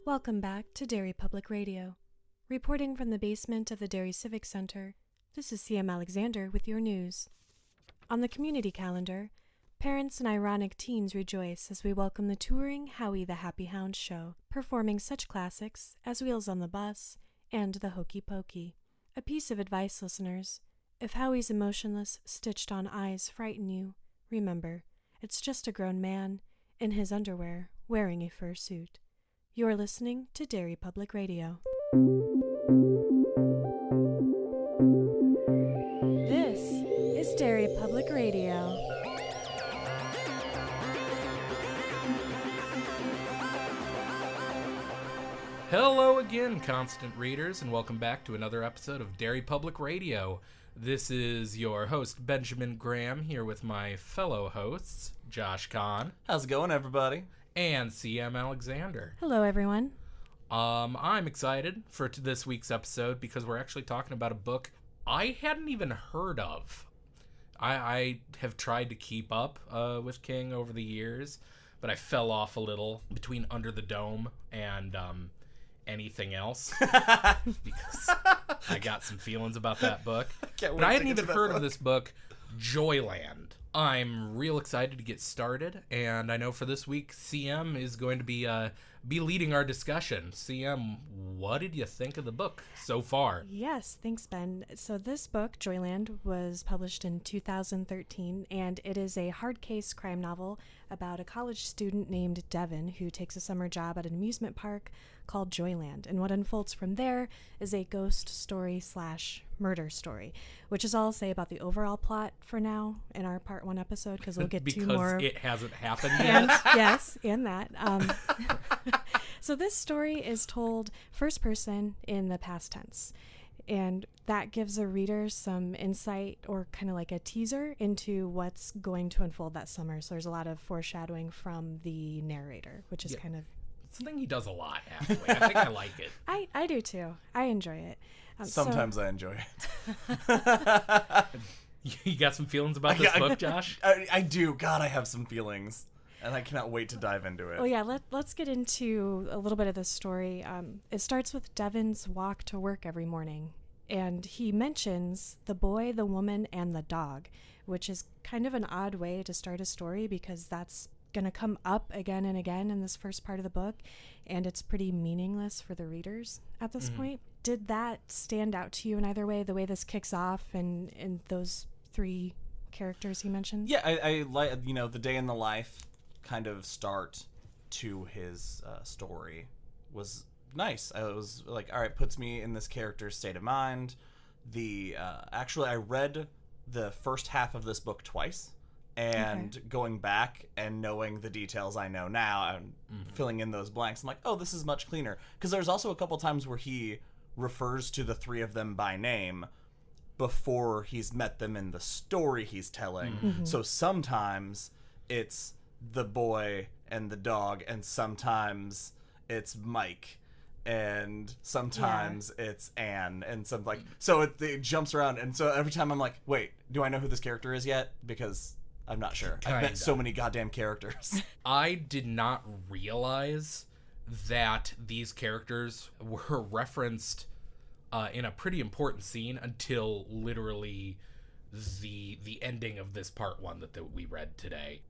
Welcome back to Derry Public Radio. Reporting from the basement of the Derry Civic Center, this is CM Alexander with your news. On the community calendar, parents and ironic teens rejoice as we welcome the touring Howie the Happy Hound show, performing such classics as Wheels on the Bus and The Hokey Pokey. A piece of advice, listeners: if Howie's emotionless, stitched-on eyes frighten you, remember, it's just a grown man in his underwear wearing a fursuit. You're listening to Derry Public Radio. This is Derry Public Radio. Hello again, constant readers, and welcome back to another episode of Derry Public Radio. This is your host, Benjamin Graham, here with my fellow hosts, Josh Kahn. How's it going, everybody? And CM Alexander. Hello, everyone. I'm excited for this week's episode because we're actually talking about a book I hadn't even heard of. I have tried to keep up with King over the years, but I fell off a little between Under the Dome and anything else because I got some feelings about that book. But I hadn't even heard of this book, Joyland. I'm real excited to get started, and I know for this week, CM is going to be leading our discussion. CM, what did you think of the book so far? Yes, thanks, Ben. So this book, Joyland, was published in 2013, and it is a hard case crime novel about a college student named Devin who takes a summer job at an amusement park called Joyland. And what unfolds from there is a ghost story / murder story, which is all I'll say about the overall plot for now in our Part 1 episode, because we'll get to more. Because it hasn't happened yet. Yes, and that. So this story is told first person in the past tense, and that gives a reader some insight or kind of like a teaser into what's going to unfold that summer. So there's a lot of foreshadowing from the narrator, which is kind of something he does a lot, actually. I think I like it. I do too. I enjoy it. Sometimes I enjoy it. You got some feelings about this book, Josh? I do. God, I have some feelings. And I cannot wait to dive into it. Well, yeah, let's get into a little bit of the story. It starts with Devin's walk to work every morning. And he mentions the boy, the woman, and the dog, which is kind of an odd way to start a story because that's going to come up again and again in this first part of the book. And it's pretty meaningless for the readers at this point. Did that stand out to you in either way, the way this kicks off and those three characters he mentions? Yeah, I like, the day in the life kind of start to his story was nice. I was like, all right, puts me in this character's state of mind. Actually, I read the first half of this book twice, and going back and knowing the details I know now and filling in those blanks, I'm like, oh, this is much cleaner. Because there's also a couple times where he refers to the three of them by name before he's met them in the story he's telling. So sometimes it's the boy and the dog, and sometimes it's Mike, and sometimes it's Anne, and some so it jumps around, and so every time I'm like, wait, do I know who this character is yet? Because I'm not sure. I've met so many goddamn characters. I did not realize that these characters were referenced in a pretty important scene until literally the ending of this Part 1 that we read today.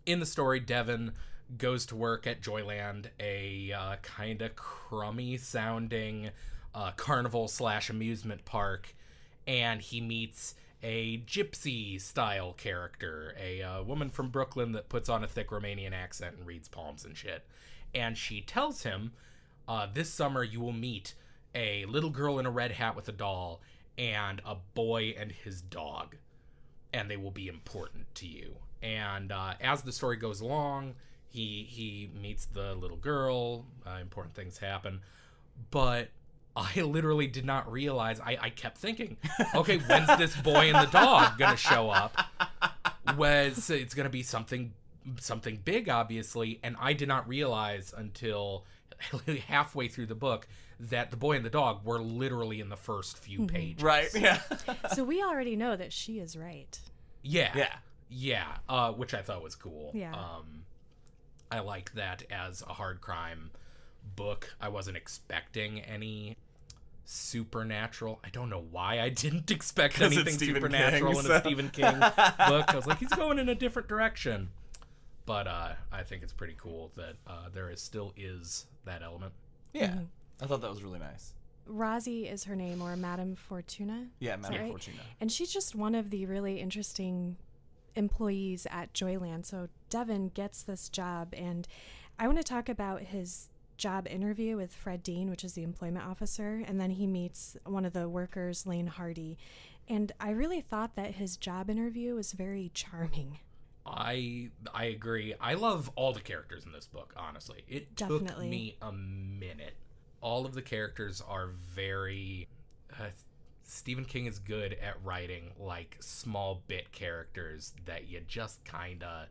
In the story, Devin goes to work at Joyland, a kind of crummy-sounding carnival / amusement park, and he meets a gypsy-style character, a woman from Brooklyn that puts on a thick Romanian accent and reads palms and shit. And she tells him, this summer you will meet a little girl in a red hat with a doll and a boy and his dog, and they will be important to you. And as the story goes along, he meets the little girl, important things happen, but I literally did not realize, I kept thinking, okay, when's this boy and the dog gonna show up? It's gonna be something big, obviously, and I did not realize until halfway through the book that the boy and the dog were literally in the first few pages. Right, yeah. So we already know that she is right. Yeah, which I thought was cool. Yeah. I like that as a hard crime book, I wasn't expecting any supernatural. I don't know why I didn't expect anything supernatural in a Stephen King book. I was like, he's going in a different direction. But I think it's pretty cool that there still is that element. Yeah. Mm-hmm. I thought that was really nice. Rosie is her name, or Madame Fortuna. Yeah, Madame right? Fortuna. And she's just one of the really interesting employees at Joyland. So Devin gets this job, and I want to talk about his job interview with Fred Dean, which is the employment officer, and then he meets one of the workers, Lane Hardy. And I really thought that his job interview was very charming. I agree. I love all the characters in this book, honestly. It took me a minute. All of the characters are very... Stephen King is good at writing, like, small bit characters that you just kinda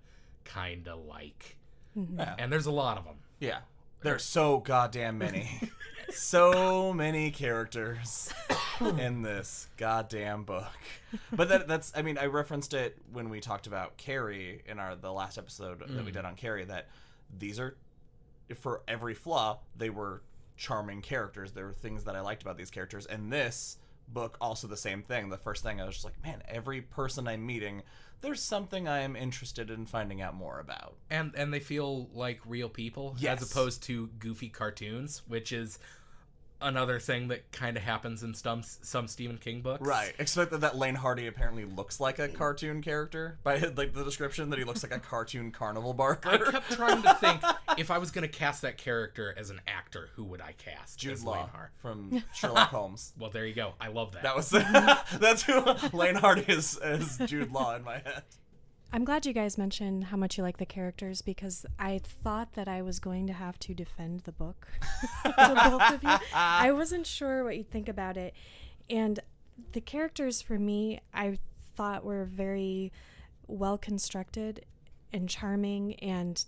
like. Mm-hmm. Yeah. And there's a lot of them. Yeah. There's so goddamn many. So many characters in this goddamn book. But that's, I mean, I referenced it when we talked about Carrie in the last episode that we did on Carrie, that these are, for every flaw, they were charming characters. There were things that I liked about these characters. And this book, also the same thing. The first thing I was just like, man, every person I'm meeting, there's something I am interested in finding out more about. And they feel like real people, yes, as opposed to goofy cartoons, which is another thing that kind of happens in some Stephen King books. Right. Except that Lane Hardy apparently looks like a cartoon character by like the description, that he looks like a cartoon carnival barker. I kept trying to think, if I was going to cast that character as an actor, who would I cast? Jude Law from Sherlock Holmes. Well, there you go. I love that. That was that's who Lane Hardy is as Jude Law in my head. I'm glad you guys mentioned how much you like the characters, because I thought that I was going to have to defend the book to both of you. I wasn't sure what you'd think about it. And the characters, for me, I thought were very well constructed and charming, and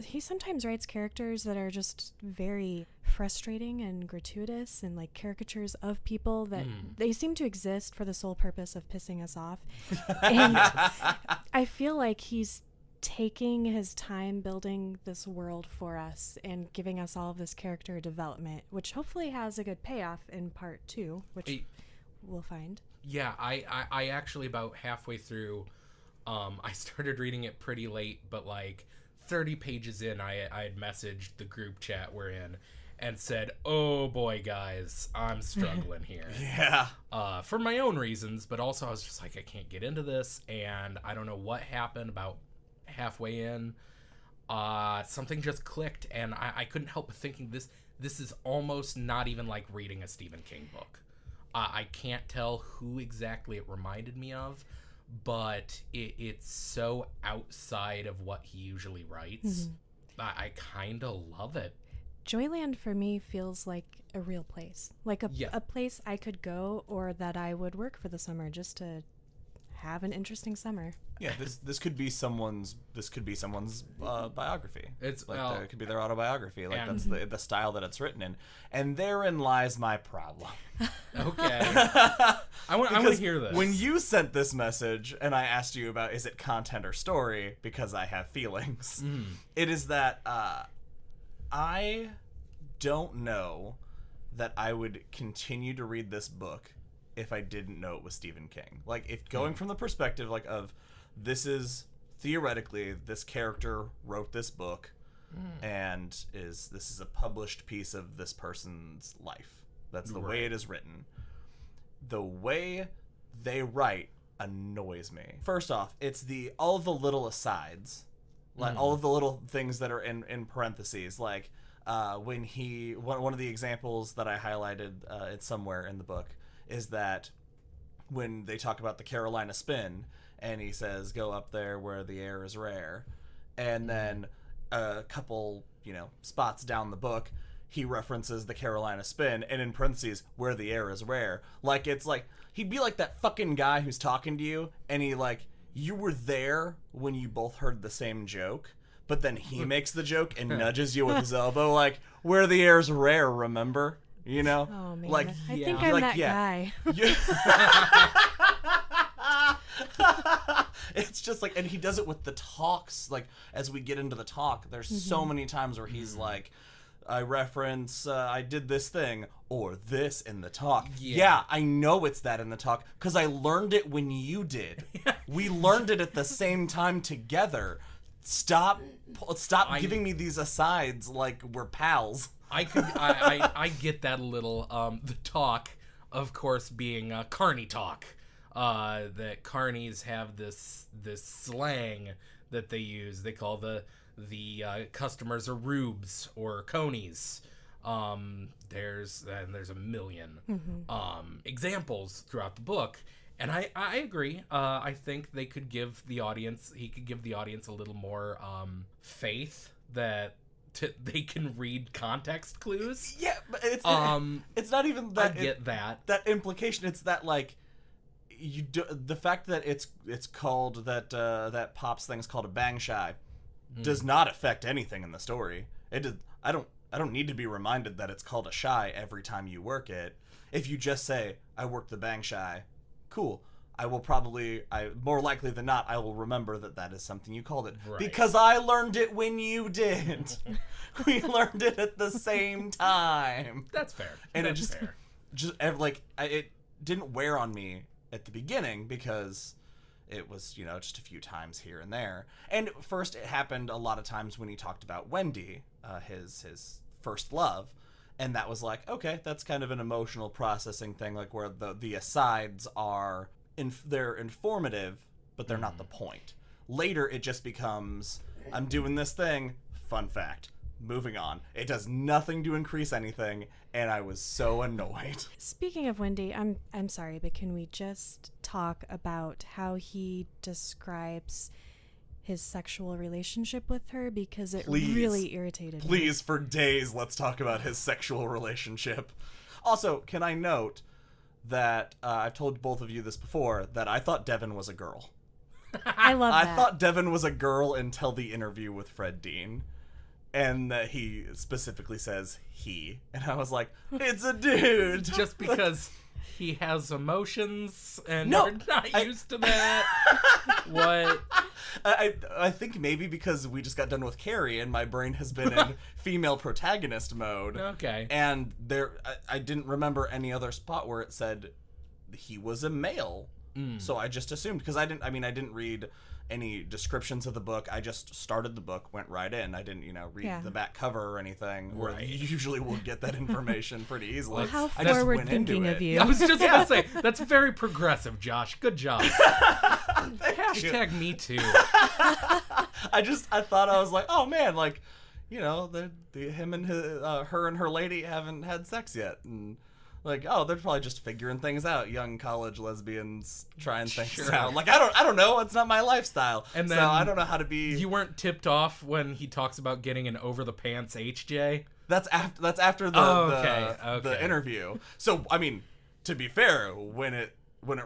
he sometimes writes characters that are just very frustrating and gratuitous, and like caricatures of people that they seem to exist for the sole purpose of pissing us off. And I feel like he's taking his time building this world for us and giving us all of this character development, which hopefully has a good payoff in part 2, which we'll find. Yeah, I actually, about halfway through, I started reading it pretty late, but like 30 pages in, I had messaged the group chat we're in and said, oh boy, guys, I'm struggling here. Yeah. For my own reasons, but also I was just like, I can't get into this, and I don't know what happened about halfway in. Something just clicked, and I couldn't help but thinking this is almost not even like reading a Stephen King book. I can't tell who exactly it reminded me of, but it's so outside of what he usually writes. I kind of love it. Joyland for me feels like a real place, like a place I could go, or that I would work for the summer just to have an interesting summer. Yeah, this could be someone's biography. It's like it could be their autobiography. Like that's the style that it's written in, and therein lies my problem. Okay, I want to hear this. When you sent this message and I asked you about, is it content or story, because I have feelings, it is that I don't know that I would continue to read this book if I didn't know it was Stephen King. Like, if going from the perspective like of, this is theoretically, this character wrote this book and this is a published piece of this person's life. That's the way it is written. The way they write annoys me. First off, it's all of the little asides, like all of the little things that are in parentheses, like when one of the examples that I highlighted it's somewhere in the book is that when they talk about the Carolina spin, and he says, go up there where the air is rare, and then a couple spots down the book he references the Carolina spin, and in parentheses, where the air is rare. Like, it's like, he'd be like that fucking guy who's talking to you, and he like, you were there when you both heard the same joke, but then he makes the joke and nudges you with his elbow, like, where the air's rare, remember? You know? Oh, man. Like, I think I'm like, that guy. It's just like, and he does it with the talks, like, as we get into the talk, there's so many times where he's like, I reference, I did this thing, or this in the talk. Yeah. I know it's that in the talk, because I learned it when you did. We learned it at the same time together. Stop giving me these asides like we're pals. I get that a little. The talk, of course, being carny talk. That carnies have this slang that they use. They call the customers are rubes or conies. There's a million examples throughout the book, and I agree. I think he could give the audience a little more faith that they can read context clues. Yeah, but it's not even that. I get that implication. It's that like the fact that it's called that Pop's thing is called a bang shy does not affect anything in the story. I don't need to be reminded that it's called a shy every time you work it. If you just say, I work the bang shy, cool. More likely than not, I will remember that is something you called it. Right. Because I learned it when you did. We learned it at the same time. That's fair. And That's it fair. It didn't wear on me at the beginning because it was, just a few times here and there. And first, it happened a lot of times when he talked about Wendy, his first love, and that was like, okay, that's kind of an emotional processing thing, like where the asides are they're informative, but they're not the point. Later, it just becomes, I'm doing this thing, fun fact. Moving on. It does nothing to increase anything, and I was so annoyed. Speaking of Wendy, I'm sorry, but can we just talk about how he describes his sexual relationship with her? Because it really irritated me. Please, for days, let's talk about his sexual relationship. Also, can I note that I've told both of you this before, that I thought Devin was a girl. I love that. I thought Devin was a girl until the interview with Fred Dean. And that he specifically says he. And I was like, it's a dude. Just because he has emotions and No, you're not used to that. What? I think maybe because we just got done with Carrie and my brain has been in female protagonist mode. Okay. And I didn't remember any other spot where it said he was a male. So I just assumed, because I didn't read any descriptions of the book. I just started the book, went right in. I didn't, read the back cover or anything, where you usually will get that information pretty easily. Well, how I just went forward-thinking into of it. you. I was just going to say, that's very progressive, Josh. Good job. Hashtag me too. I thought, I was like, oh man, like, him and her and her lady haven't had sex yet, and like, oh, they're probably just figuring things out, young college lesbians trying things out. Like, I don't know, it's not my lifestyle, and then so I don't know how to be. You weren't tipped off when he talks about getting an over the pants HJ. That's after the interview. So I mean, to be fair, when it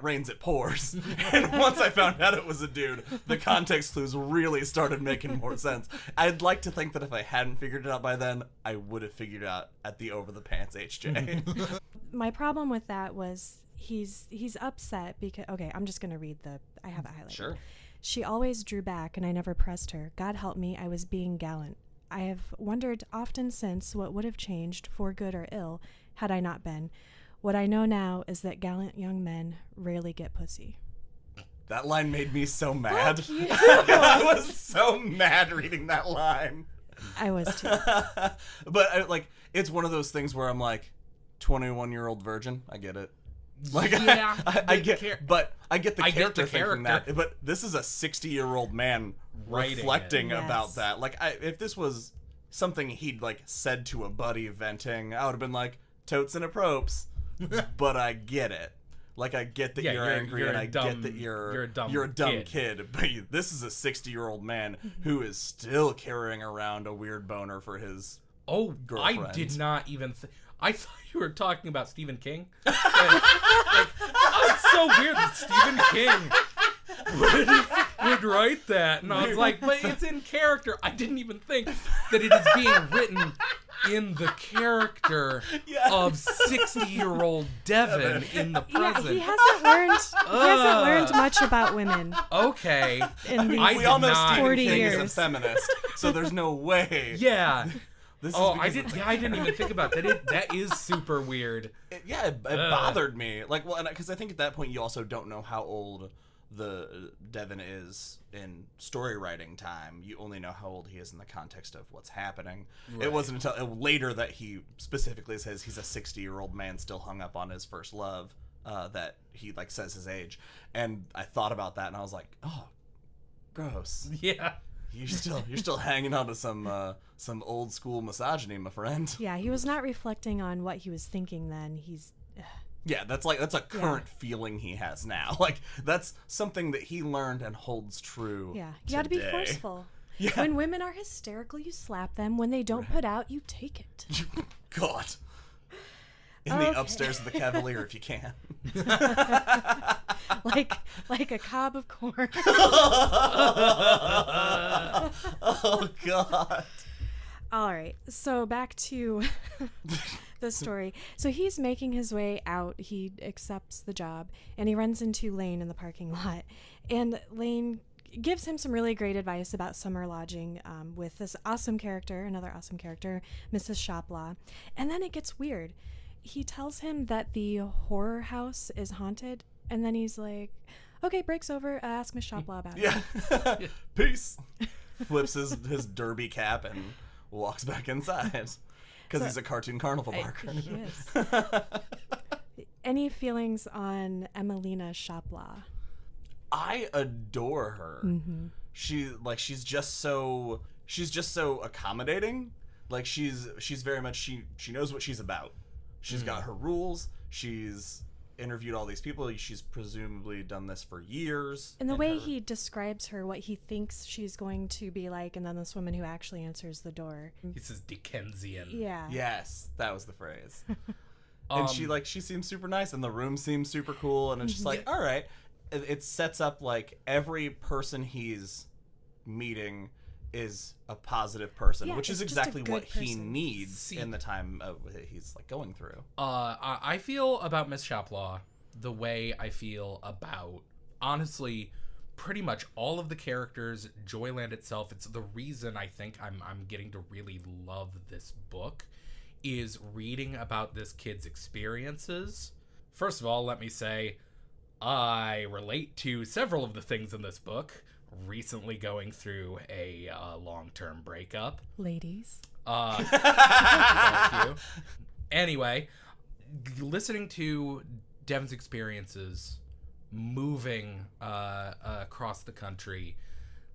rains, it pours. And once I found out it was a dude, the context clues really started making more sense. I'd like to think that if I hadn't figured it out by then, I would have figured it out at the over the pants HJ. My problem with that was he's upset because, okay, I'm just going to read I have it highlighted. Sure. She always drew back and I never pressed her. God help me, I was being gallant. I have wondered often since what would have changed, for good or ill, had I not been. What I know now is that gallant young men rarely get pussy. That line made me so mad. I was so mad reading that line. I was too. But it's one of those things where I'm like, 21-year-old virgin. I get it. Like, yeah, I get, but I get the character character thinking that. But this is a 60-year-old man reflecting about that. Like, if this was something he'd said to a buddy venting, I would have been like, totes and a propes. But I get it. Like, I get that you're angry, and I get that you're a dumb kid. But this is a 60-year-old man who is still carrying around a weird boner for his girlfriend. I did not even. I thought you were talking about Stephen King. It's so weird that Stephen King would write that, and I was like, but it's in character. I didn't even think that it is being written in the character of 60-year-old Devin in the present. Yeah, he hasn't learned much about women. Okay. In these we all know Stephen 40 King years. is a feminist, so there's no way. Yeah. I didn't even think about that. That is super weird. It bothered me. Like, well, because I think at that point you also don't know how old the Devin is in story writing time. You only know how old he is in the context of what's happening. Right. It wasn't until later that he specifically says he's a 60-year-old man still hung up on his first love that he like says his age. And I thought about that and I was like, oh, gross. Yeah. You're still hanging on to some old school misogyny, my friend. Yeah, he was not reflecting on what he was thinking then. Yeah, that's a current feeling he has now. Like, that's something that he learned and holds true. Yeah, you got to be forceful. Yeah. When women are hysterical, you slap them. When they don't put out, you take it. God. In the upstairs of the Cavalier, if you can. like a cob of corn. Oh, God. All right, so back to the story. So he's making his way out. He accepts the job, and he runs into Lane in the parking lot. And Lane gives him some really great advice about summer lodging with this another awesome character, Mrs. Shoplaw. And then it gets weird. He tells him that the horror house is haunted, and then he's like, okay, break's over, ask Miss Shoplaw about it. Yeah. Peace. Flips his derby cap and walks back inside. Because he's a cartoon carnival barker. He is. Any feelings on Emelina Shoplaw? I adore her. Mm-hmm. She's just so accommodating. Like she's very much she knows what she's about. She's got her rules. She's interviewed all these people. She's presumably done this for years. And the way he describes her, what he thinks she's going to be like, and then this woman who actually answers the door. He says Dickensian. Yeah. Yes, that was the phrase. And she seems super nice, and the room seems super cool, and it's just like, all right. It sets up like every person he's meeting is a positive person, which is exactly what he needs in the time he's like going through. I feel about Miss Shoplaw the way I feel about, honestly, pretty much all of the characters, Joyland itself. It's the reason I think I'm getting to really love this book is reading about this kid's experiences. First of all, let me say, I relate to several of the things in this book. Recently going through a long-term breakup. Ladies. Thank you. Anyway, listening to Devin's experiences, moving across the country,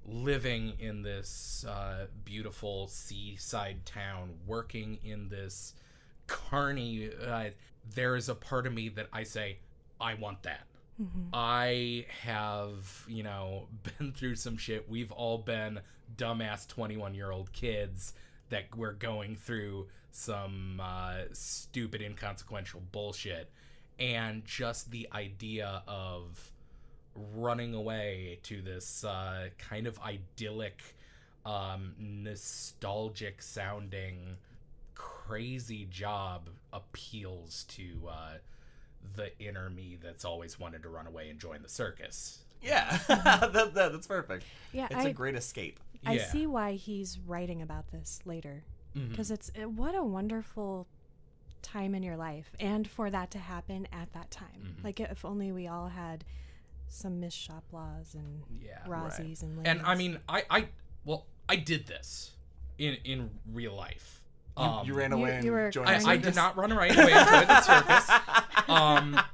living in this beautiful seaside town, working in this carny, there is a part of me that I say, I want that. Mm-hmm. I have, been through some shit. We've all been dumbass 21-year-old kids that we're going through some stupid, inconsequential bullshit. And just the idea of running away to this kind of idyllic, nostalgic sounding, crazy job appeals to the inner me that's always wanted to run away and join the circus. Yeah, that's perfect. Yeah, it's a great escape. I see why he's writing about this later, because what a wonderful time in your life, and for that to happen at that time. Like if only we all had some Miss Shoplaws and Rosie's and Lanes. And I mean, I did this in real life. You ran away and joined the circus? I did not run away and join the circus.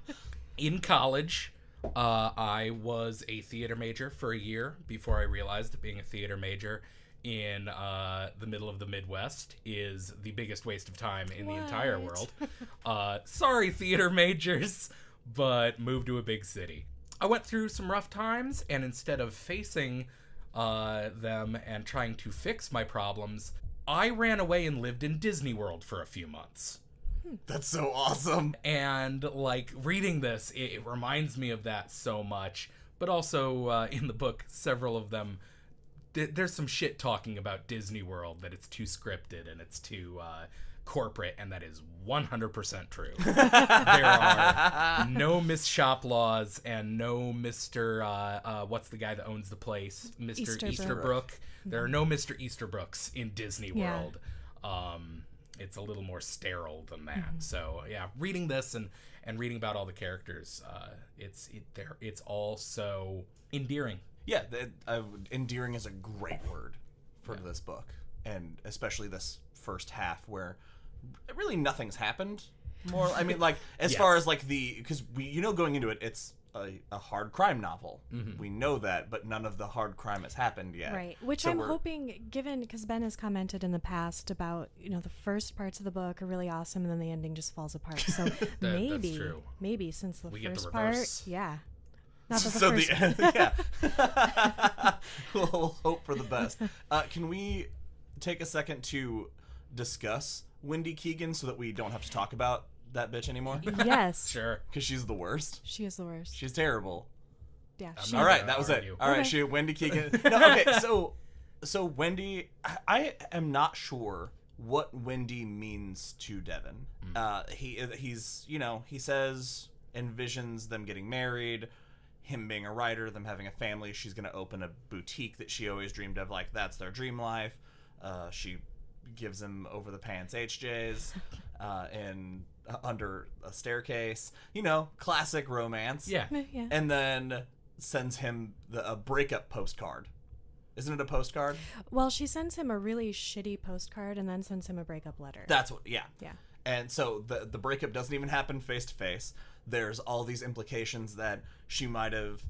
In college, I was a theater major for a year before I realized that being a theater major in the middle of the Midwest is the biggest waste of time in the entire world. Sorry, theater majors, but moved to a big city. I went through some rough times, and instead of facing them and trying to fix my problems, I ran away and lived in Disney World for a few months. That's so awesome. And, like, reading this, it reminds me of that so much. But also, in the book, several of them, there's some shit talking about Disney World, that it's too scripted and it's too corporate, and that is 100% true. There are no Miss Shoplaws and no Mr. What's the guy that owns the place? Mr. Easterbrook. There are no Mr. Easterbrooks in Disney World. It's a little more sterile than that. So yeah, reading this and reading about all the characters, it's all so endearing. Yeah, endearing is a great word for this book, and especially this first half where really nothing's happened. More, I mean, like as far as like because going into it, it's a hard crime novel. We know that, but none of the hard crime has happened yet. Right, which so I'm hoping, given, because Ben has commented in the past about, the first parts of the book are really awesome and then the ending just falls apart. So that's true. Maybe since the we first get the part, reverse. yeah. Not that the So first we'll hope for the best. Can we take a second to discuss Wendy Keegan so that we don't have to talk about that bitch anymore? Yes. Sure. Because she's the worst. She is the worst. She's terrible. Yeah. All right, that was argue. it. All right, Okay. Wendy Keegan. No, okay, so Wendy, I am not sure what Wendy means to Devin. He's he says envisions them getting married, him being a writer, them having a family. She's gonna open a boutique that she always dreamed of. Like that's their dream life. She gives him over the pants HJs and under a staircase. Classic romance. Yeah. Yeah. And then sends him a breakup postcard. Isn't it a postcard? Well, she sends him a really shitty postcard and then sends him a breakup letter. That's what. Yeah. Yeah. And so the breakup doesn't even happen face to face. There's all these implications that she might have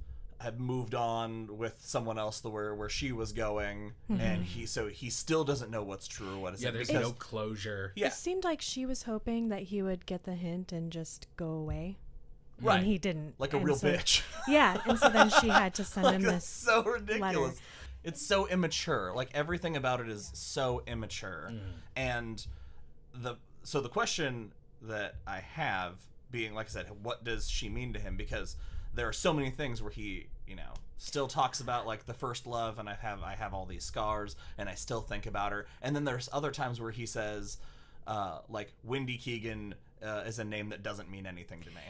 moved on with someone else where she was going, and he still doesn't know what's true or what isn't. Yeah, there's no closure. Yeah. It seemed like she was hoping that he would get the hint and just go away. Right. And he didn't. Like a And real so- bitch. Yeah, and so then she had to send him It's this so ridiculous. letter. It's so immature. Like everything about it is so immature. And the question that I have being, like I said, what does she mean to him? Because there are so many things where he, still talks about like the first love, and I have all these scars, and I still think about her. And then there's other times where he says, like Wendy Keegan is a name that doesn't mean anything to me.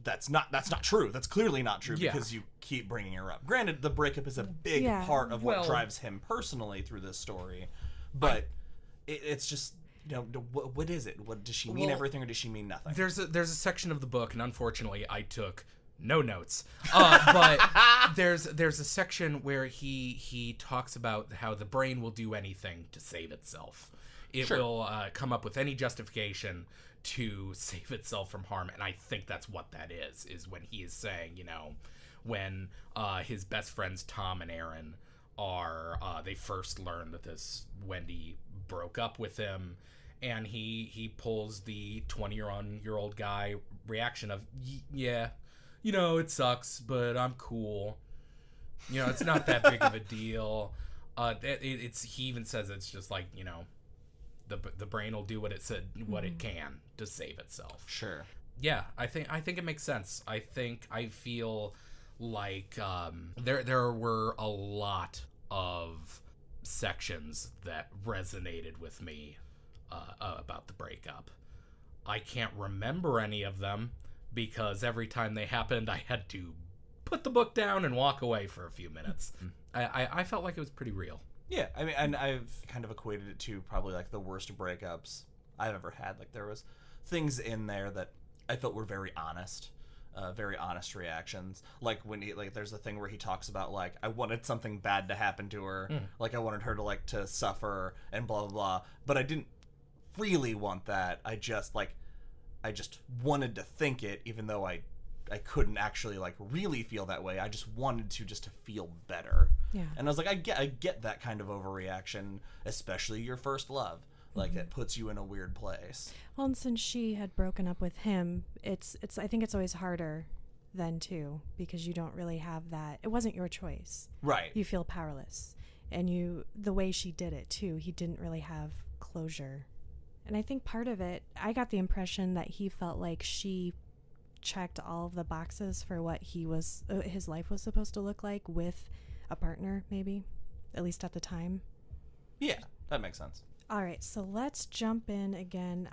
That's not true. That's clearly not true because you keep bringing her up. Granted, the breakup is a big part of what drives him personally through this story, but it's just. What is it? What does she mean? Everything, or does she mean nothing? There's a section of the book, and unfortunately, I took no notes. But there's a section where he talks about how the brain will do anything to save itself. It will come up with any justification to save itself from harm, and I think that's what that is when he is saying, when his best friends Tom and Aaron are they first learn that this Wendy broke up with him, and he pulls the 20-year-old guy reaction of yeah, it sucks, but I'm cool. It's not that big of a deal. He even says it's just like the brain will do what it can to save itself. Sure. Yeah, I think it makes sense. I feel like there were a lot of sections that resonated with me about the breakup. I can't remember any of them because every time they happened, I had to put the book down and walk away for a few minutes. I felt like it was pretty real. Yeah, I mean, and I've kind of equated it to probably like the worst breakups I've ever had. Like there was things in there that I felt were very honest reactions. Like when there's a thing where he talks about like, I wanted something bad to happen to her. Like I wanted her to suffer and blah, blah, blah. But I didn't really want that. I just wanted to think it, even though I couldn't actually like really feel that way. I just wanted to feel better. Yeah. And I was like, I get that kind of overreaction, especially your first love. Like it puts you in a weird place. Well, and since she had broken up with him, it's I think it's always harder then too, because you don't really have that. It wasn't your choice. Right. You feel powerless. And the way she did it too, he didn't really have closure. And I think part of it, I got the impression that he felt like she checked all of the boxes for what his life was supposed to look like with a partner, maybe, at least at the time. Yeah, that makes sense. All right, so let's jump in again.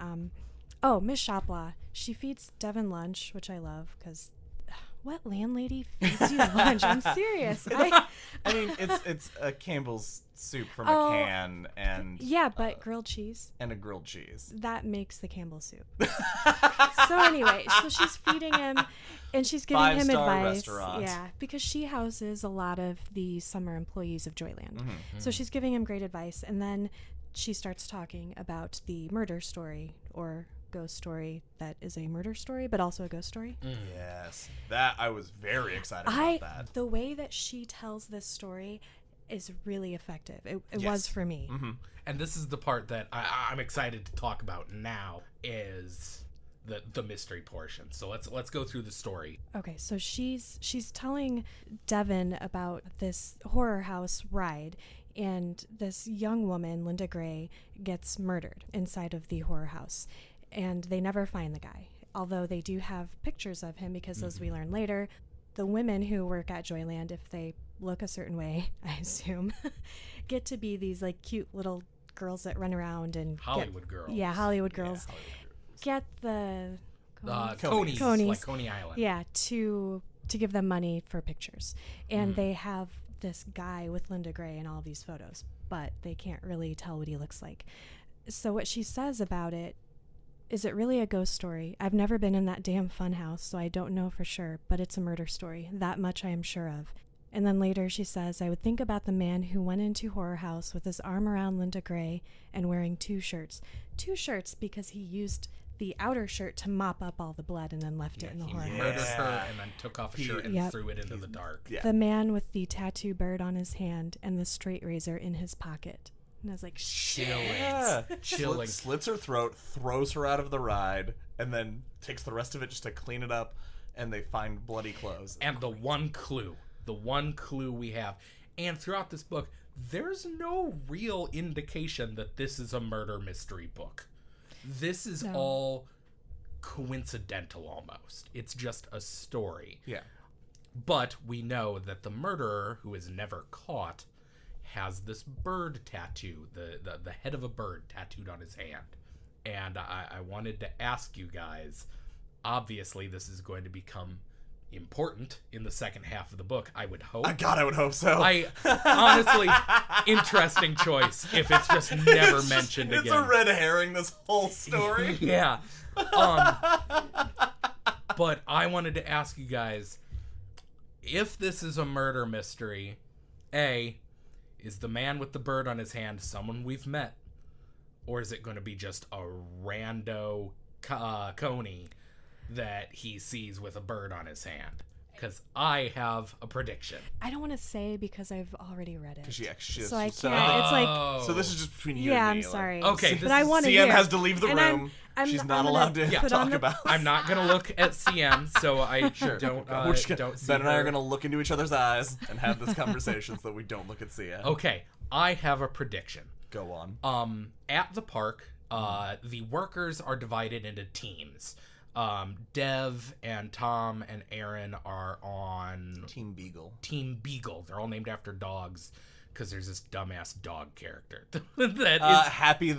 Miss Shoplaw, she feeds Devin lunch, which I love because what landlady feeds you lunch? I'm serious. I mean, it's a Campbell's soup from a can and yeah, but grilled cheese. And a grilled cheese. That makes the Campbell soup. So anyway, so she's feeding him and she's giving him Five-star advice. restaurant. Yeah, because she houses a lot of the summer employees of Joyland. So she's giving him great advice, and then she starts talking about the murder story or ghost story that is a murder story but also a ghost story. Yes, that I was very excited about that. The way that she tells this story is really effective. It was for me. And this is the part that I'm excited to talk about now, is the mystery portion. So let's go through the story. Okay, so she's telling Devin about this horror house ride, and this young woman, Linda Gray, gets murdered inside of the horror house, and they never find the guy, although they do have pictures of him because, as we learn later, the women who work at Joyland, if they look a certain way, I assume, get to be these like cute little girls that run around and Hollywood girls. Yeah, Hollywood girls. Get the Conies, like Coney Island. Yeah, to give them money for pictures. And they have this guy with Linda Gray in all these photos, but they can't really tell what he looks like. So what she says about it, is it really a ghost story? I've never been in that damn fun house, so I don't know for sure, but it's a murder story. That much I am sure of. And then later she says, I would think about the man who went into Horror House with his arm around Linda Gray and wearing 2 shirts. 2 shirts because he used the outer shirt to mop up all the blood and then left it in the horror He house. murdered her and then took off a shirt and threw it into the dark. Yeah. The man with the tattoo bird on his hand and the straight razor in his pocket. And I was like, Chilling. Yeah. Chilling. Slits her throat, throws her out of the ride, and then takes the rest of it just to clean it up, and they find bloody clothes. And the one clue we have, and throughout this book, there's no real indication that this is a murder mystery book. This is all coincidental almost. It's just a story. Yeah. But we know that the murderer, who is never caught, has this bird tattoo, the head of a bird tattooed on his hand. And I wanted to ask you guys, obviously this is going to become important in the second half of the book, I would hope. I would hope so. Honestly, interesting choice if it's just never mentioned again. It's a red herring, this whole story. Yeah. But I wanted to ask you guys, if this is a murder mystery, A, is the man with the bird on his hand someone we've met? Or is it going to be just a rando Coney that he sees with a bird on his hand? Because I have a prediction. I don't want to say because I've already read it. So I can't. It's like... So this is just between you yeah, and me. I'm sorry. Okay, but I want to CM hear. has to leave the room. She's not allowed to talk about. I'm not going to look at CM, so I don't see Ben and I her. are going to look into each other's eyes and have this conversation so that we don't look at CM. Okay, I have a prediction. Go on. At the park, the workers are divided into teams. Dev and Tom and Aaron are on Team Beagle. Team Beagle. They're all named after dogs because there's this dumbass dog character that is Howie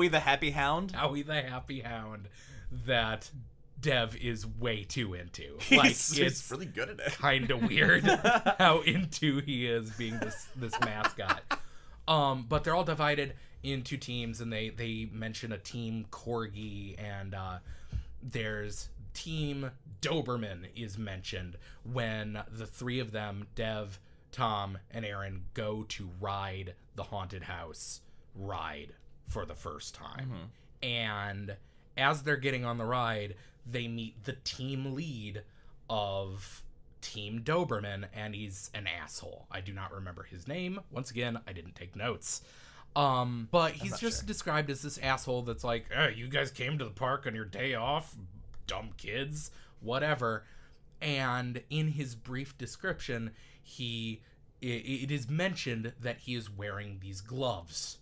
the Happy Hound. Howie the Happy Hound that Dev is way too into. He's really good at it. Kind of weird how into he is being this mascot. But they're all divided into teams, and they mention a team Corgi, and there's Team Doberman is mentioned when the 3 of them, Dev, Tom, and Aaron, go to ride the haunted house ride for the first time. And as they're getting on the ride, they meet the team lead of Team Doberman, and he's an asshole. I do not remember his name. Once again, I didn't take notes. But he's just described as this asshole that's like, hey, you guys came to the park on your day off, dumb kids, whatever. And in his brief description, it is mentioned that he is wearing these gloves.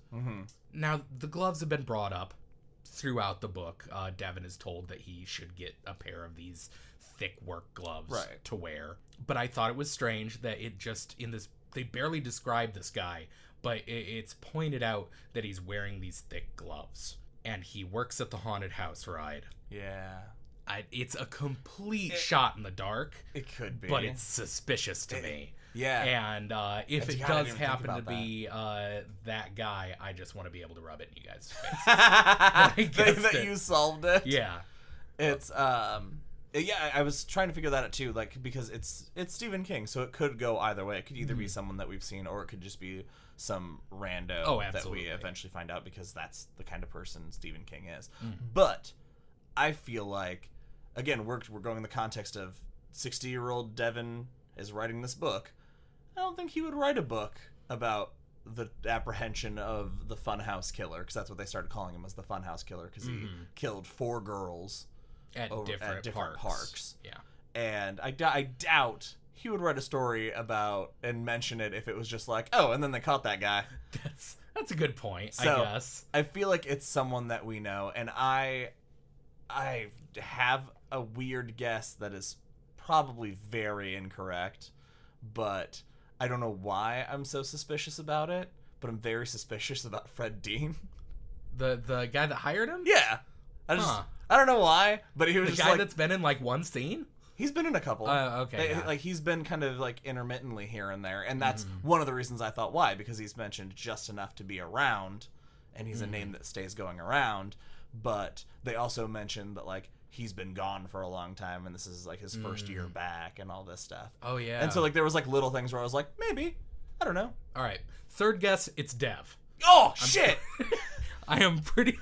Now, the gloves have been brought up throughout the book. Devin is told that he should get a pair of these thick work gloves to wear. But I thought it was strange that it just, they barely describe this guy, but it's pointed out that he's wearing these thick gloves. And he works at the haunted house ride. Yeah. it's a complete shot in the dark. It could be. But it's suspicious to me. Yeah. And if it does happen to be that guy, I just want to be able to rub it in you guys' face. that you solved it. Yeah. It's I was trying to figure that out too, like, because it's Stephen King, so it could go either way. It could either be someone that we've seen, or it could just be some rando that we eventually find out, because that's the kind of person Stephen King is. But I feel like, again, we're going in the context of 60-year-old Devin is writing this book. I don't think he would write a book about the apprehension of the Funhouse Killer, because that's what they started calling him, as the Funhouse Killer, because he killed 4 girls at different parks. Yeah. And I doubt he would write a story about and mention it if it was just like, oh, and then they caught that guy. That's a good point, so, I guess. I feel like it's someone that we know, and I have a weird guess that is probably very incorrect, but I don't know why I'm so suspicious about it, but I'm very suspicious about Fred Dean. The guy that hired him? Yeah. I don't know why, but he was the just guy that's been in like one scene? He's been in a couple. Okay. Yeah. Like, he's been kind of like intermittently here and there, and that's one of the reasons I thought why, because he's mentioned just enough to be around, and he's a name that stays going around. But they also mentioned that, like, he's been gone for a long time, and this is like his first year back and all this stuff. Oh yeah. And so, like, there was like little things where I was like, maybe, I don't know. All right, third guess, it's Dev. Oh shit. I am pretty.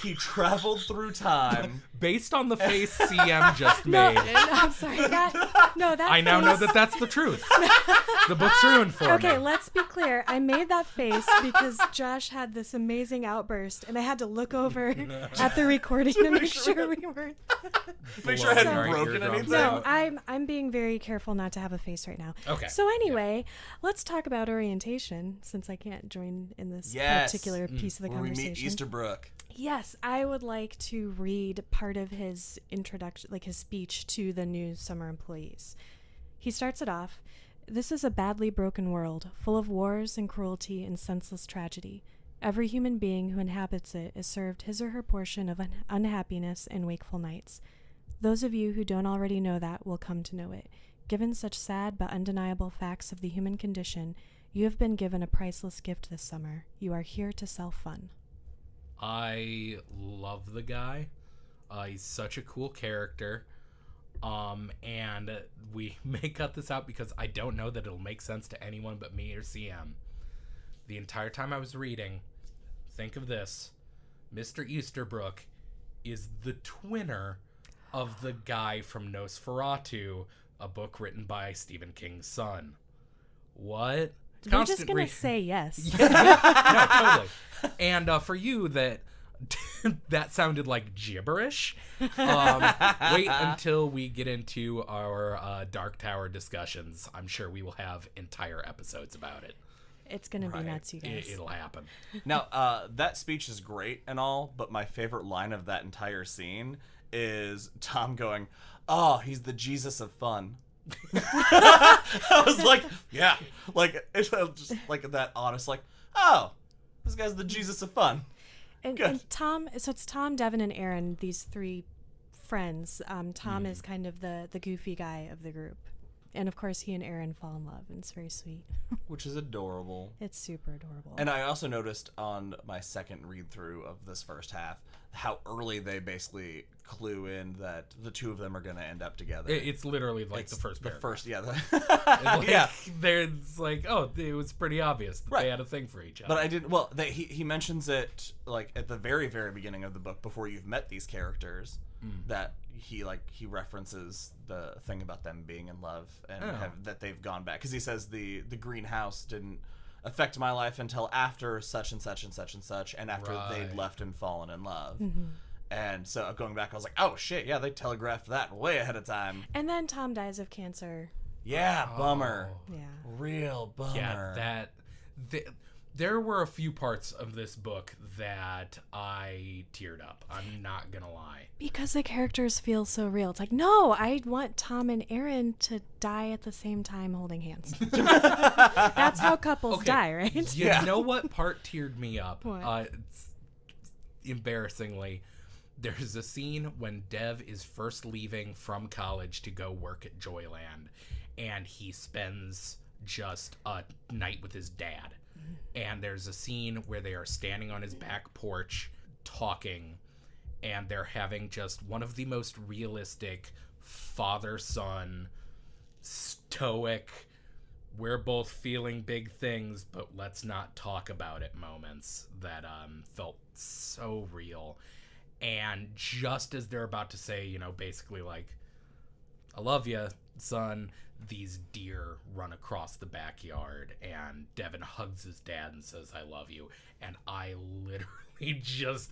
He traveled through time. Based on the face CM just made. No, I'm sorry. I now know that that's the truth. The book's ruined for me. Okay, let's be clear. I made that face because Josh had this amazing outburst, and I had to look over at the recording to make sure we weren't. Make sure I hadn't broken anything. No, I'm being very careful not to have a face right now. Okay. So anyway, let's talk about orientation, since I can't join in this particular piece of the conversation. We meet Easterbrook. Yes, I would like to read part of his introduction, like his speech to the new summer employees. He starts it off, "This is a badly broken world, full of wars and cruelty and senseless tragedy. Every human being who inhabits it is served his or her portion of unhappiness and wakeful nights. Those of you who don't already know that will come to know it. Given such sad but undeniable facts of the human condition, you have been given a priceless gift this summer. You are here to sell fun." I love the guy. He's such a cool character. And we may cut this out because I don't know that it'll make sense to anyone but me or CM. The entire time I was reading, think of this. Mr. Easterbrook is the twinner of the guy from Nosferatu, a book written by Stephen King's son. What? We're just going to say yes. No, totally. And for you, that sounded like gibberish. Wait until we get into our Dark Tower discussions. I'm sure we will have entire episodes about it. It's going to be nuts, you guys. It'll happen. Now, that speech is great and all, but my favorite line of that entire scene is Tom going, "Oh, he's the Jesus of fun." I was like, yeah, like it's just like that honest, like, oh, this guy's the Jesus of fun. And Tom, so it's Tom, Devin, and Aaron, these 3 friends. Tom is kind of the goofy guy of the group, and of course he and Aaron fall in love, and it's very sweet. Which is adorable. It's super adorable. And I also noticed on my second read through of this first half how early they basically clue in that the 2 of them are going to end up together. It's literally like the first paragraph. The first, yeah. Yeah. There's like, oh, it was pretty obvious that they had a thing for each other. But I didn't, well, he mentions it like at the very, very beginning of the book before you've met these characters that he references the thing about them being in love and that they've gone back. Because he says the greenhouse didn't affect my life until after such and such and such and such, and after they'd left and fallen in love. And so going back, I was like, oh shit, yeah, they telegraphed that way ahead of time. And then Tom dies of cancer. Yeah, bummer. Yeah. Real bummer. Yeah, there were a few parts of this book that I teared up. I'm not gonna lie. Because the characters feel so real. It's like, no, I want Tom and Aaron to die at the same time holding hands. That's how couples die, right? You know what part teared me up? What? Embarrassingly, there's a scene when Dev is first leaving from college to go work at Joyland, and he spends just a night with his dad. And there's a scene where they are standing on his back porch talking, and they're having just one of the most realistic father-son, stoic, we're both feeling big things, but let's not talk about it moments that felt so real. And just as they're about to say, you know, basically like, I love you, son, these deer run across the backyard, and Devin hugs his dad and says, I love you. And I literally just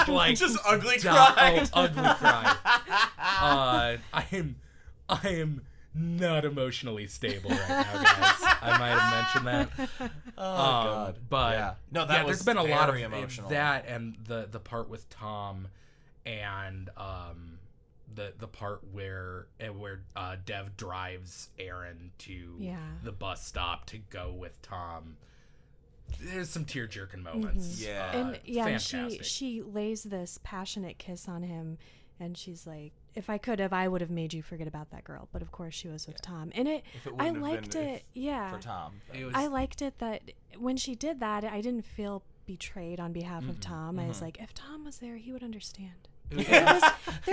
like just ugly cried. Ugly cried. I am not emotionally stable right now, guys. I might have mentioned that. God. But yeah. No, that was there's been a lot of emotional. that, and the part with Tom, and the part where Dev drives Aaron to the bus stop to go with Tom. There's some tear-jerking moments. Yeah. And fantastic. she lays this passionate kiss on him, and she's like, if I could have, I would have made you forget about that girl. But of course she was with Tom. And I liked it. Yeah. For Tom. I liked it that when she did that, I didn't feel betrayed on behalf of Tom. I was like, if Tom was there, he would understand.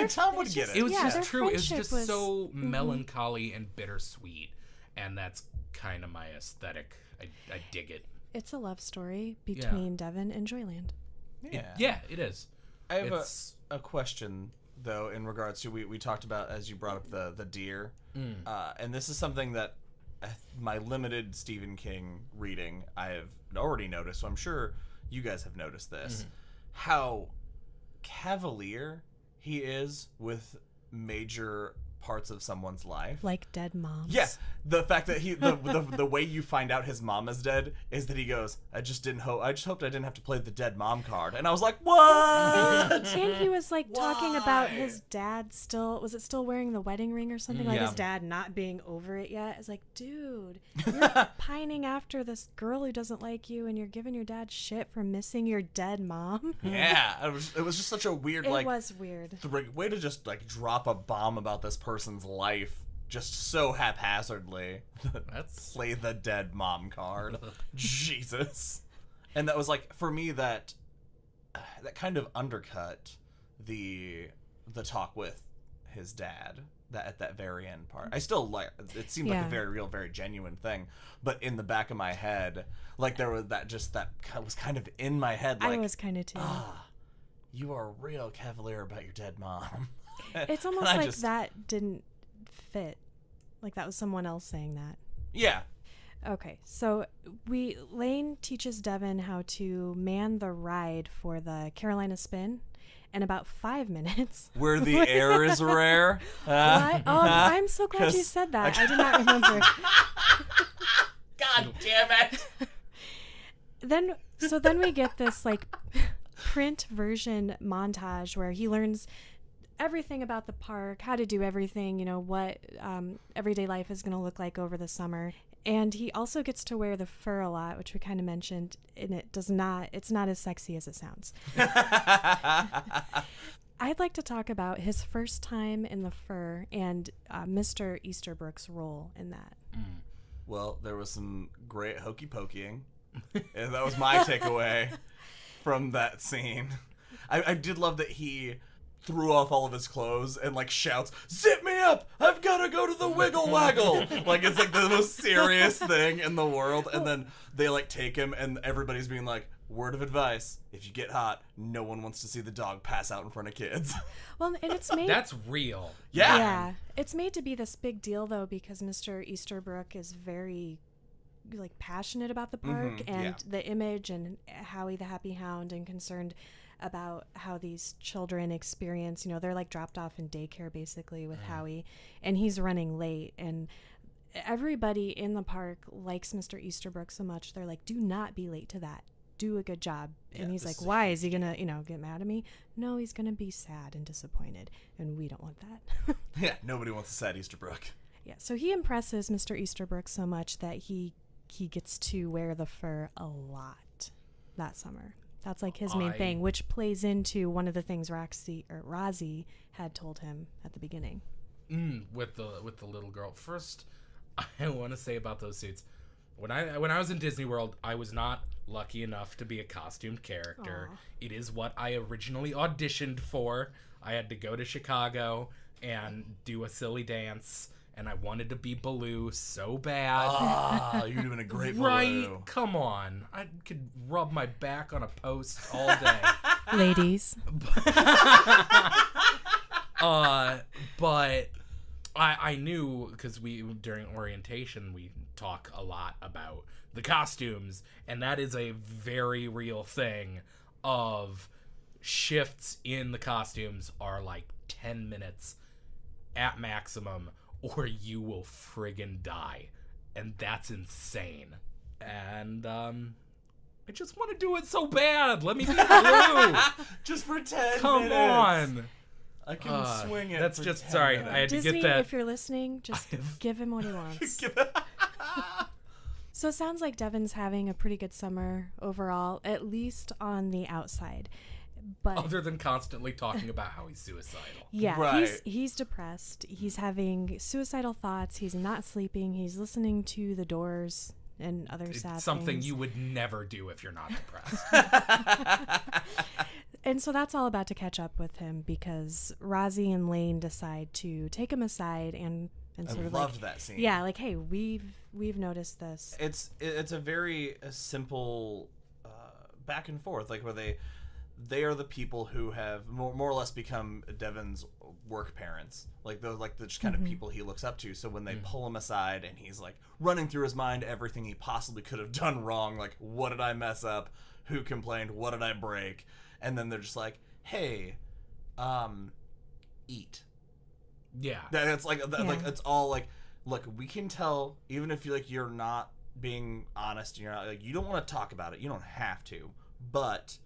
Tom would get it. It was their just true. It was friendship just so melancholy and bittersweet. And that's kind of my aesthetic. I dig it. It's a love story between Devin and Joyland. Yeah. It is. I have a question, though, in regards to, we talked about, as you brought up, the deer. And this is something that my limited Stephen King reading I have already noticed, so I'm sure you guys have noticed this. How cavalier he is with major parts of someone's life. Like dead moms. Yeah. The fact that the way you find out his mom is dead is that he goes, I just hoped I didn't have to play the dead mom card. And I was like, what? And he was like talking about his dad still wearing the wedding ring or something, like his dad not being over it yet. It's like, dude, you're pining after this girl who doesn't like you, and you're giving your dad shit for missing your dead mom. Yeah. It was just such a weird, It was weird. way to just like drop a bomb about this person's life just so haphazardly. Play the dead mom card. Jesus. And that was like, for me, that kind of undercut the talk with his dad at that very end part. I still like it. Seemed like a very real, very genuine thing, but in the back of my head, like there was that was kind of in my head. Like, I was kind of too. You are real cavalier about your dead mom. It's almost like that didn't fit. Like that was someone else saying that. Yeah. Okay, so Lane teaches Devin how to man the ride for the Carolina Spin in about 5 minutes. Where the air is rare. What? Oh, I'm so glad you said that. I did not remember. God damn it. Then we get this like print version montage where he learns everything about the park, how to do everything, you know, what everyday life is going to look like over the summer. And he also gets to wear the fur a lot, which we kind of mentioned, and it's not as sexy as it sounds. I'd like to talk about his first time in the fur and Mr. Easterbrook's role in that. Well, there was some great hokey pokeying, and that was my takeaway from that scene. I did love that he threw off all of his clothes and like shouts, "Zip me up! I've got to go to the Wiggle Waggle!" Like it's like the most serious thing in the world. And then they like take him, and everybody's being like, word of advice, if you get hot, no one wants to see the dog pass out in front of kids. Well, and it's made... That's real. Yeah. It's made to be this big deal, though, because Mr. Easterbrook is very, like, passionate about the park and the image, and Howie the Happy Hound, and concerned about how these children experience, you know, they're, like, dropped off in daycare, basically, with Howie, and he's running late, and everybody in the park likes Mr. Easterbrook so much, they're like, do not be late to that. Do a good job. And he's like, why? Is he gonna, you know, get mad at me? No, he's gonna be sad and disappointed, and we don't want that. Yeah, nobody wants a sad Easterbrook. Yeah, so he impresses Mr. Easterbrook so much that he gets to wear the fur a lot that summer. That's like his main thing, which plays into one of the things Rozzy had told him at the beginning. With the little girl. First, I want to say about those suits. When I was in Disney World, I was not lucky enough to be a costumed character. Aww. It is what I originally auditioned for. I had to go to Chicago and do a silly dance, and I wanted to be Baloo so bad. You're doing a great right? Baloo. Come on. I could rub my back on a post all day. Ladies. But I knew, because during orientation we talk a lot about the costumes, and that is a very real thing of shifts in the costumes are like 10 minutes at maximum, or you will friggin' die. And that's insane. And I just want to do it so bad. Let me be Baloo. Just for 10 minutes. Come on. I can swing it. That's for just 10 sorry. minutes. I had Disney, to get that. if you're listening, just give him what he wants. So it sounds like Devin's having a pretty good summer overall, at least on the outside. But other than constantly talking about how he's suicidal. Yeah, right. he's depressed. He's having suicidal thoughts. He's not sleeping. He's listening to The Doors and other sad things. Something you would never do if you're not depressed. And so that's all about to catch up with him, because Rozzy and Lane decide to take him aside and sort of loved that scene. Yeah, like, hey, we've noticed this. It's a very simple back and forth, like where they are the people who have more or less become Devin's work parents, like the just kind of people he looks up to. So when they pull him aside and he's like running through his mind everything he possibly could have done wrong, like, what did I mess up, who complained, what did I break, and then they're just like, hey, eat. Yeah. That's like it's all like, look, we can tell, even if you're not being honest and you're not like, you don't want to talk about it, you don't have to, but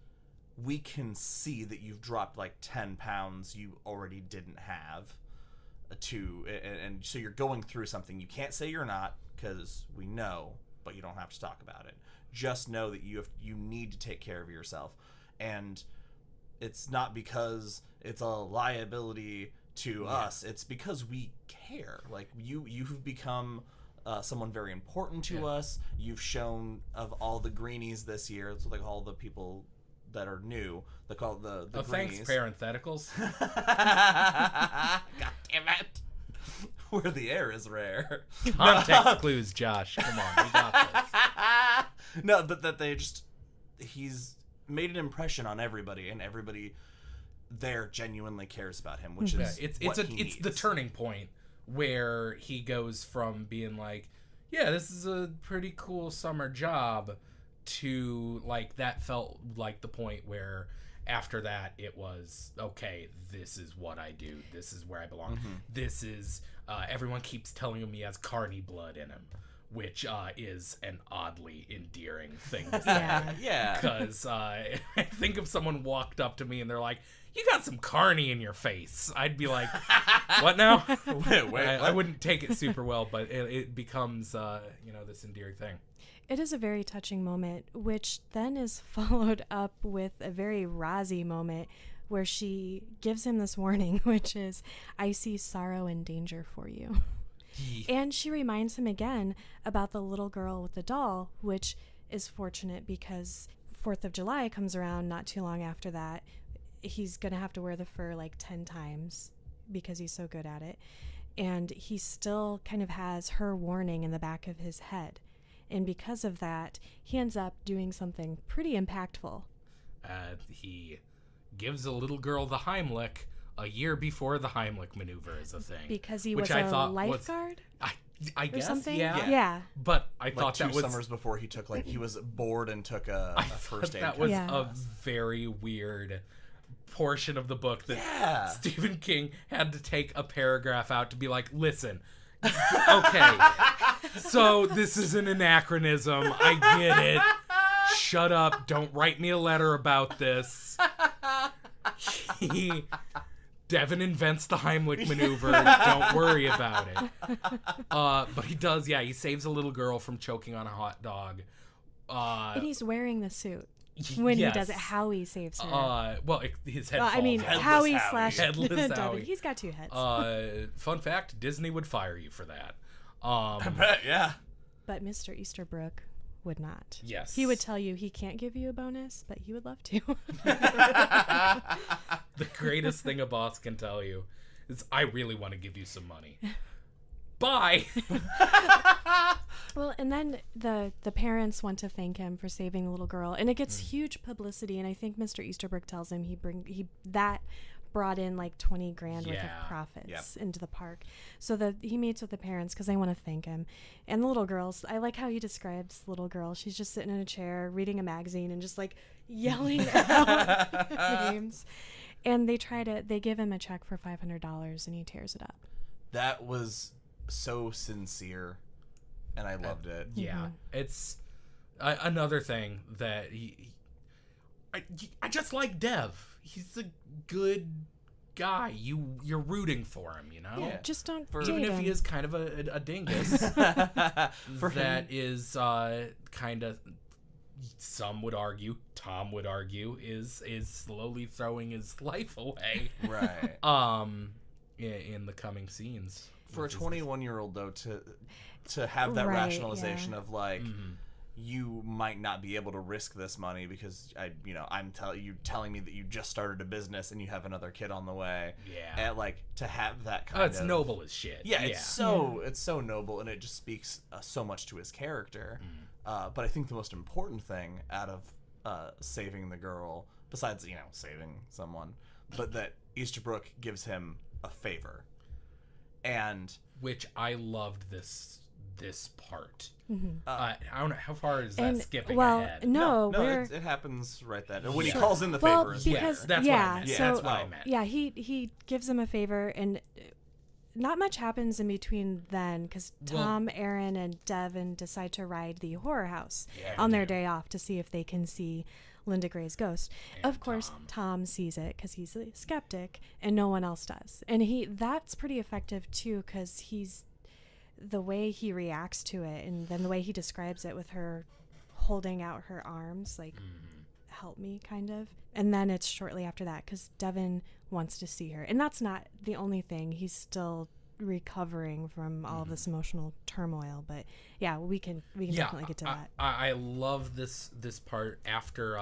we can see that you've dropped like 10 pounds you already didn't have and so you're going through something. You can't say you're not, because we know, but you don't have to talk about it. Just know that you need to take care of yourself, and it's not because it's a liability to us. It's because we care. Like, you've become someone very important to us. You've shown, of all the greenies this year, it's like all the people that are new, they call the greenies. Thanks, parentheticals. God damn it. Where the air is rare. Context clues, Josh. Come on, we got this. No, but that he's made an impression on everybody, and everybody there genuinely cares about him, which is it's the turning point where he goes from being like, yeah, this is a pretty cool summer job, to like, that felt like the point where after that it was, okay, this is what I do, this is where I belong. This is everyone keeps telling him he has carny blood in him, which is an oddly endearing thing to say. Yeah. Because I think if someone walked up to me and they're like, you got some carny in your face, I'd be like, what now? Wait, I wouldn't take it super well, but it becomes this endearing thing. It is a very touching moment, which then is followed up with a very Rozzy moment where she gives him this warning, which is, I see sorrow and danger for you. And she reminds him again about the little girl with the doll, which is fortunate because 4th of July comes around not too long after that. He's going to have to wear the fur like 10 times because he's so good at it. And he still kind of has her warning in the back of his head. And because of that, he ends up doing something pretty impactful. He gives a little girl the Heimlich a year before the Heimlich maneuver is a thing. Because he was a lifeguard? I guess, something? Yeah. But I thought that was 2 summers before he took, he was bored and took a first aid that was a very weird portion of the book that Stephen King had to take a paragraph out to be like, listen, okay, so this is an anachronism, I get it, shut up, don't write me a letter about this. Devin invents the Heimlich maneuver, don't worry about it. But he does, he saves a little girl from choking on a hot dog. And he's wearing the suit. when he yes. does it. Howie saves her. His head Well, falls. I mean, Headless Howie Howie. slash Headless Devin. Howie. He's got 2 heads. Fun fact, Disney would fire you for that. I bet, yeah. But Mr. Easterbrook would not. Yes. He would tell you he can't give you a bonus, but he would love to. The greatest thing a boss can tell you is, I really want to give you some money. Bye. Well, and then the parents want to thank him for saving the little girl, and it gets huge publicity. And I think Mr. Easterbrook tells him that brought in like 20 grand worth of profits into the park. So he meets with the parents because they want to thank him. And the little girls, I like how he describes the little girl. She's just sitting in a chair reading a magazine and just like yelling out names. And they give him a check for $500 and he tears it up. That was so sincere, and I loved it. Yeah, it's another thing that I just like Dev. He's a good guy. You're rooting for him, you know? Yeah, just don't even date if he him. is kind of a dingus. That is kind of, some would argue, Tom would argue, is slowly throwing his life away. Right. In the coming scenes. For a 21-year-old, though, to have that rationalization of like, you might not be able to risk this money because I'm telling me that you just started a business and you have another kid on the way. Yeah. And like to have that kind of, it's noble as shit. Yeah, it's so noble, and it just speaks so much to his character. But I think the most important thing out of saving the girl, besides saving someone, but that Easterbrook gives him a favor. And which I loved this part. Mm-hmm. I don't know, how far is that skipping well, ahead? No, it happens right then. When he calls in the favor as because, well. That's what I meant. So, that's what I meant. Yeah, he gives him a favor, and not much happens in between then, because Tom, Aaron, and Devin decide to ride the horror house on their day off to see if they can see Linda Gray's ghost. And of course, Tom sees it because he's a skeptic, and no one else does. And that's pretty effective too, because the way he reacts to it, and then the way he describes it with her holding out her arms, like, help me, kind of. And then it's shortly after that, because Devin wants to see her. And that's not the only thing. He's still recovering from all of this emotional turmoil. But yeah, we can definitely get to that. I love this part after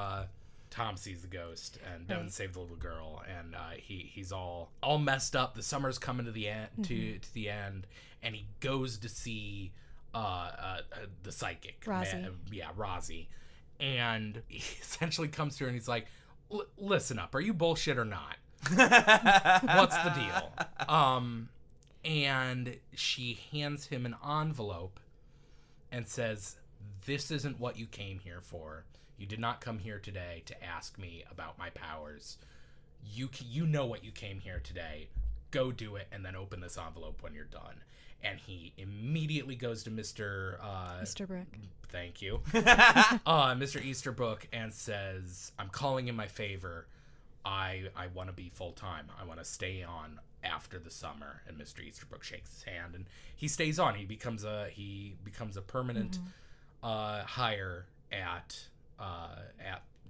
Tom sees the ghost and Devin saved the little girl, and he's all messed up. The summer's coming to the end, to the end, and he goes to see the psychic, Rozzy, and he essentially comes to her and he's like, "Listen up, are you bullshit or not? What's the deal?" And she hands him an envelope and says, "This isn't what you came here for. You did not come here today to ask me about my powers. You know what you came here today. Go do it, and then open this envelope when you're done." And he immediately goes to Mr. Easterbrook. Thank you. Mr. Easterbrook, and says, "I'm calling in my favor. I want to be full-time. I want to stay on after the summer." And Mr. Easterbrook shakes his hand, and he stays on. He becomes a permanent hire at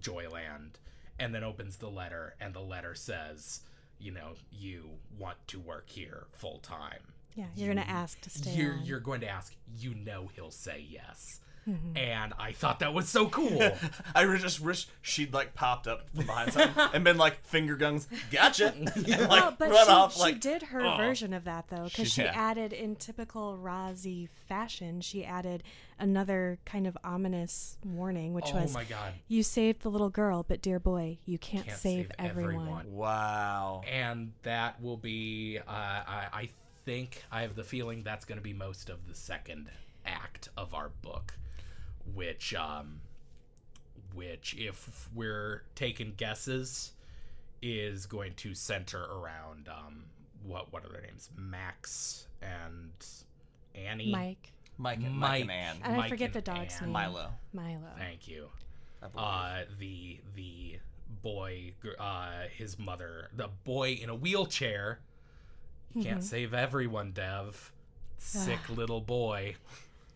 Joyland, and then opens the letter, and the letter says, you want to work here full-time. Yeah, you're going to ask to stay on. You're going to ask. He'll say yes. And I thought that was so cool. I just wish she'd popped up from behind something and been like, finger guns, gotcha. And, but run off. She did her version of that though, because she added, in typical Rozzy fashion, she added another kind of ominous warning, which was, "Oh my God, you saved the little girl, but dear boy, you can't save everyone." Wow. And that will be, I think, I have the feeling that's going to be most of the second act of our book, which if we're taking guesses, is going to center around what are their names? Max and Annie. Mike and Anne. And I forget the dog's name. Milo. Thank you. The boy, his mother, the boy in a wheelchair. He can't save everyone, Dev. Sick little boy.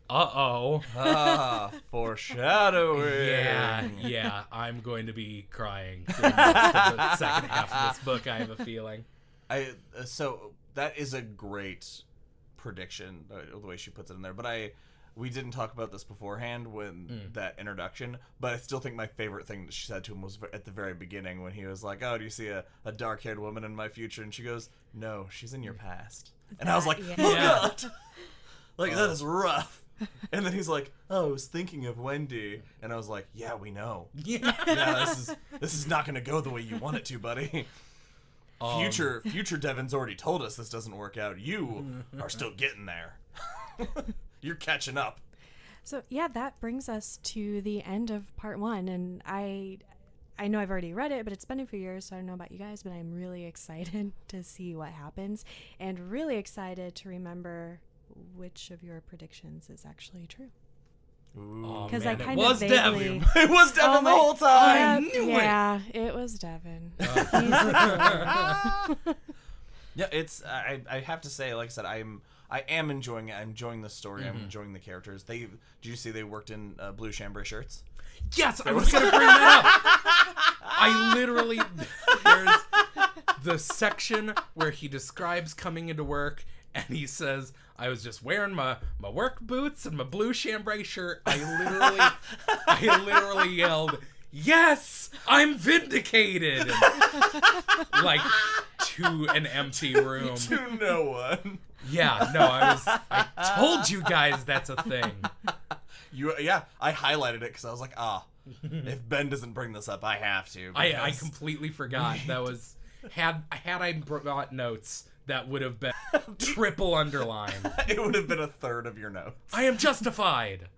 Uh-oh. Foreshadowing. Yeah, I'm going to be crying through the second half of this book, I have a feeling. So that is a great prediction, the way she puts it in there. But we didn't talk about this beforehand when that introduction, but I still think my favorite thing that she said to him was at the very beginning when he was like, "Oh, do you see a dark-haired woman in my future?" And she goes, "No, she's in your past." And I was like, "Oh God!" Like, that is rough. And then he's like, "Oh, I was thinking of Wendy." And I was like, "Yeah, we know. Yeah. This is not going to go the way you want it to, buddy." Future Devin's already told us this doesn't work out. You are still getting there. You're catching up. So yeah, that brings us to the end of part 1, and I know I've already read it, but it's been a few years, so I don't know about you guys, but I'm really excited to see what happens, and really excited to remember which of your predictions is actually true. Because I kind it was of vaguely... Devin. It was Devin the whole time. I knew yeah, it was Devin. He's the killer. Yeah, it's. I have to say, like I said, I am enjoying it. I'm enjoying the story. I'm enjoying the characters. Did you see they worked in blue chambray shirts? Yes, I was going to bring that up. I literally, there's the section where he describes coming into work, and he says, "I was just wearing my work boots and my blue chambray shirt." I literally yelled, "Yes, I'm vindicated!" Like, to an empty room. To no one. Yeah, no, I told you guys that's a thing. I highlighted it because I was like, if Ben doesn't bring this up, I have to. I completely forgot. That was, had I brought notes, that would have been triple underlined. It would have been a third of your notes. I am justified.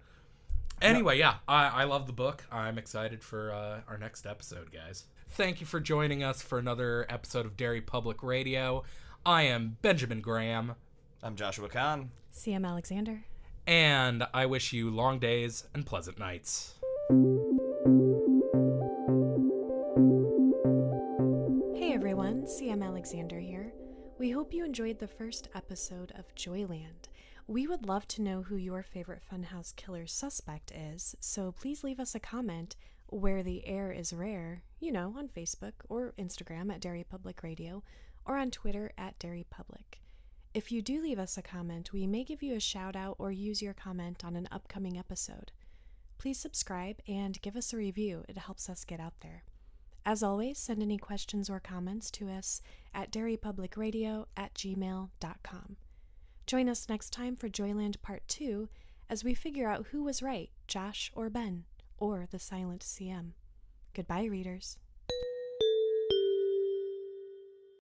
Anyway, yeah, I love the book. I'm excited for our next episode, guys. Thank you for joining us for another episode of Derry Public Radio. I am Benjamin Graham. I'm Joshua Kahn. CM Alexander. And I wish you long days and pleasant nights. Hey everyone, CM Alexander here. We hope you enjoyed the first episode of Joyland. We would love to know who your favorite Funhouse Killer suspect is, so please leave us a comment where the air is rare, on Facebook or Instagram at Derry Public Radio, or on Twitter at Derry Public. If you do leave us a comment, we may give you a shout out or use your comment on an upcoming episode. Please subscribe and give us a review. It helps us get out there. As always, send any questions or comments to us at derrypublicradio@gmail.com. Join us next time for Joyland Part 2 as we figure out who was right, Josh or Ben, or the silent CM. Goodbye, readers.